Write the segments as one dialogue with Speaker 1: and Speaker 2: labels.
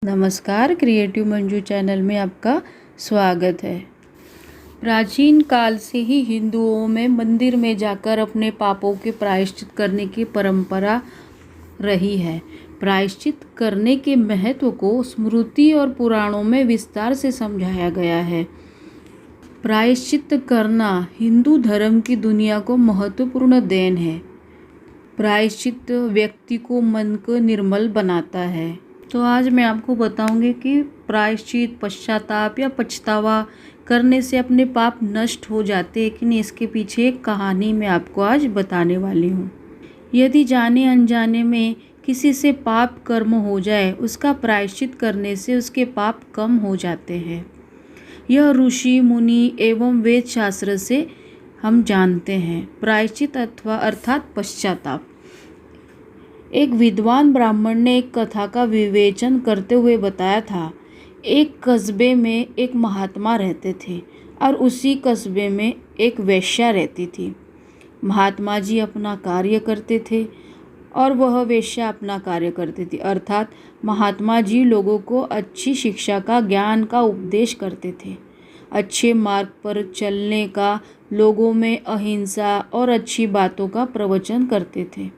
Speaker 1: नमस्कार, creative Manju channel में आपका स्वागत है। प्राचीन काल से ही हिंदुओं में मंदिर में जाकर अपने पापों के प्रायश्चित करने की परंपरा रही है। प्रायश्चित करने के महत्व को स्मृति और पुराणों में विस्तार से समझाया गया है। प्रायश्चित करना हिंदू धर्म की दुनिया को महत्वपूर्ण देन है। प्रायश्चित व्यक्ति को मन को निर्मल बनाता है। तो आज मैं आपको बताऊंगी कि प्रायश्चित, पश्चाताप या पछतावा करने से अपने पाप नष्ट हो जाते हैं कि नहीं, इसके पीछे एक कहानी मैं आपको आज बताने वाली हूँ। यदि जाने अनजाने में किसी से पाप कर्म हो जाए, उसका प्रायश्चित करने से उसके पाप कम हो जाते हैं। यह ऋषि मुनि एवं वेद शास्त्र से हम जानते हैं। प्रायश्चित अर्थात पश्चाताप। एक विद्वान ब्राह्मण ने एक कथा का विवेचन करते हुए बताया था। एक कस्बे में एक महात्मा रहते थे और उसी कस्बे में एक वेश्या रहती थी। महात्मा जी अपना कार्य करते थे और वह वेश्या अपना कार्य करती थी। अर्थात महात्मा जी लोगों को अच्छी शिक्षा का, ज्ञान का उपदेश करते थे, अच्छे मार्ग पर चलने का, लोगों में अहिंसा और अच्छी बातों का प्रवचन करते थे,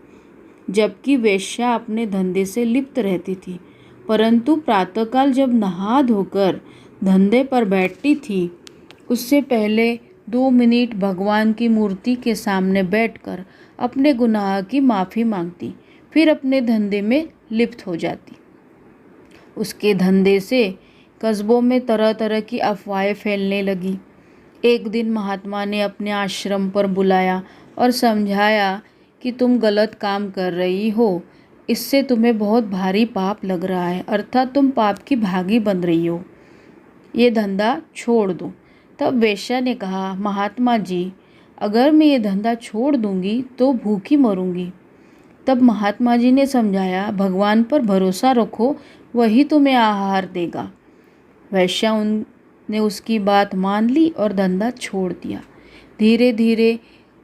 Speaker 1: जबकि वेश्या अपने धंधे से लिप्त रहती थी। परंतु प्रातःकाल जब नहा धोकर धंधे पर बैठती थी, उससे पहले 2 मिनट भगवान की मूर्ति के सामने बैठकर अपने गुनाह की माफ़ी मांगती, फिर अपने धंधे में लिप्त हो जाती। उसके धंधे से कस्बों में तरह तरह की अफवाहें फैलने लगी। एक दिन महात्मा ने अपने आश्रम पर बुलाया और समझाया कि तुम गलत काम कर रही हो, इससे तुम्हें बहुत भारी पाप लग रहा है, अर्थात तुम पाप की भागी बन रही हो, ये धंधा छोड़ दो। तब वेश्या ने कहा, महात्मा जी, अगर मैं ये धंधा छोड़ दूंगी तो भूखी मरूंगी। तब महात्मा जी ने समझाया, भगवान पर भरोसा रखो, वही तुम्हें आहार देगा। वेश्या ने उसकी बात मान ली और धंधा छोड़ दिया। धीरे धीरे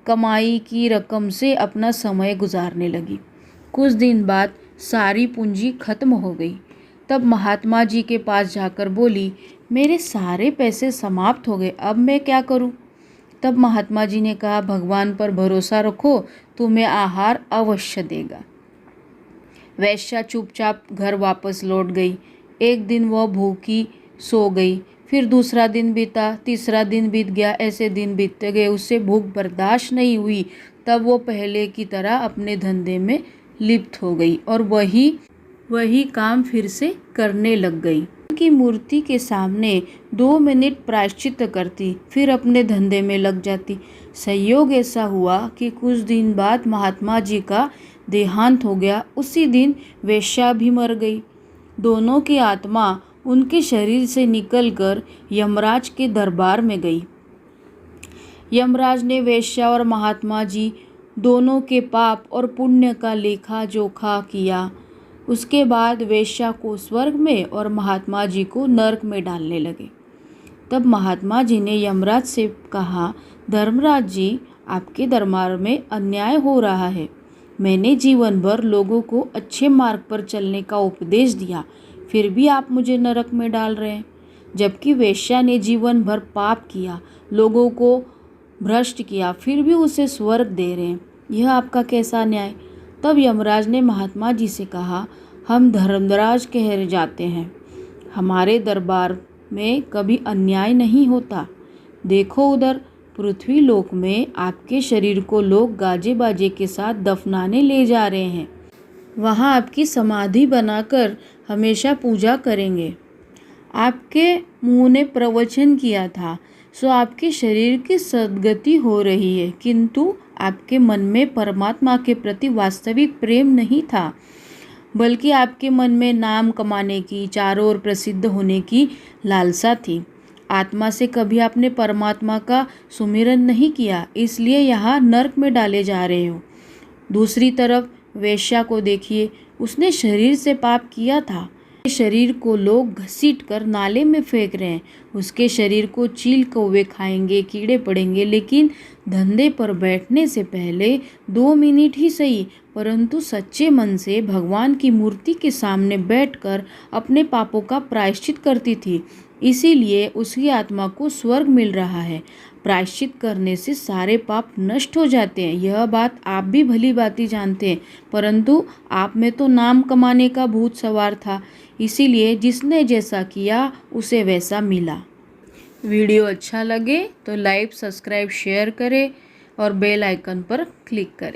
Speaker 1: कमाई की रकम से अपना समय गुजारने लगी। कुछ दिन बाद सारी पूंजी खत्म हो गई। तब महात्मा जी के पास जाकर बोली, मेरे सारे पैसे समाप्त हो गए, अब मैं क्या करूं? तब महात्मा जी ने कहा, भगवान पर भरोसा रखो, तुम्हें आहार अवश्य देगा। वेश्या चुपचाप घर वापस लौट गई। एक दिन वह भूखी सो गई, फिर दूसरा दिन बीता, तीसरा दिन बीत गया, ऐसे दिन बीतते गए। उससे भूख बर्दाश्त नहीं हुई। तब वो पहले की तरह अपने धंधे में लिप्त हो गई और वही काम फिर से करने लग गई। उनकी मूर्ति के सामने 2 मिनट प्रायश्चित करती, फिर अपने धंधे में लग जाती। संयोग ऐसा हुआ कि कुछ दिन बाद महात्मा जी का देहांत हो गया। उसी दिन वेश्या भी मर गई। दोनों की आत्मा उनके शरीर से निकलकर यमराज के दरबार में गई। यमराज ने वेश्या और महात्मा जी दोनों के पाप और पुण्य का लेखा जोखा किया। उसके बाद वेश्या को स्वर्ग में और महात्मा जी को नरक में डालने लगे। तब महात्मा जी ने यमराज से कहा, धर्मराज जी, आपके दरबार में अन्याय हो रहा है। मैंने जीवन भर लोगों को अच्छे मार्ग पर चलने का उपदेश दिया, फिर भी आप मुझे नरक में डाल रहे हैं। जबकि वेश्या ने जीवन भर पाप किया, लोगों को भ्रष्ट किया, फिर भी उसे स्वर्ग दे रहे हैं। यह आपका कैसा न्याय? तब यमराज ने महात्मा जी से कहा, हम धर्मराज कह जाते हैं, हमारे दरबार में कभी अन्याय नहीं होता। देखो उधर पृथ्वी लोक में आपके शरीर को लोग गाजे बाजे के साथ दफनाने ले जा रहे हैं। वहाँ आपकी समाधि बनाकर हमेशा पूजा करेंगे। आपके मुंह ने प्रवचन किया था, सो आपके शरीर की सद्गति हो रही है, किंतु आपके मन में परमात्मा के प्रति वास्तविक प्रेम नहीं था, बल्कि आपके मन में नाम कमाने की, चारों ओर प्रसिद्ध होने की लालसा थी। आत्मा से कभी आपने परमात्मा का सुमिरन नहीं किया, इसलिए यहाँ नरक में डाले जा रहे हो। दूसरी तरफ वेश्या को देखिए, उसने शरीर से पाप किया था। शरीर को लोग घसीट कर नाले में फेंक रहे हैं। उसके शरीर को चील कौवे खाएंगे, कीड़े पड़ेंगे, लेकिन धंधे पर बैठने से पहले 2 मिनट ही सही, परंतु सच्चे मन से भगवान की मूर्ति के सामने बैठकर अपने पापों का प्रायश्चित करती थी। इसीलिए उसकी आत्मा को स्वर्ग मिल रहा है। प्रायश्चित करने से सारे पाप नष्ट हो जाते हैं। यह बात आप भी भली भांति जानते हैं, परंतु आप में तो नाम कमाने का भूत सवार था। इसीलिए जिसने जैसा किया उसे वैसा मिला। वीडियो अच्छा लगे तो लाइक, सब्सक्राइब, शेयर करें और बेल आइकन पर क्लिक करें।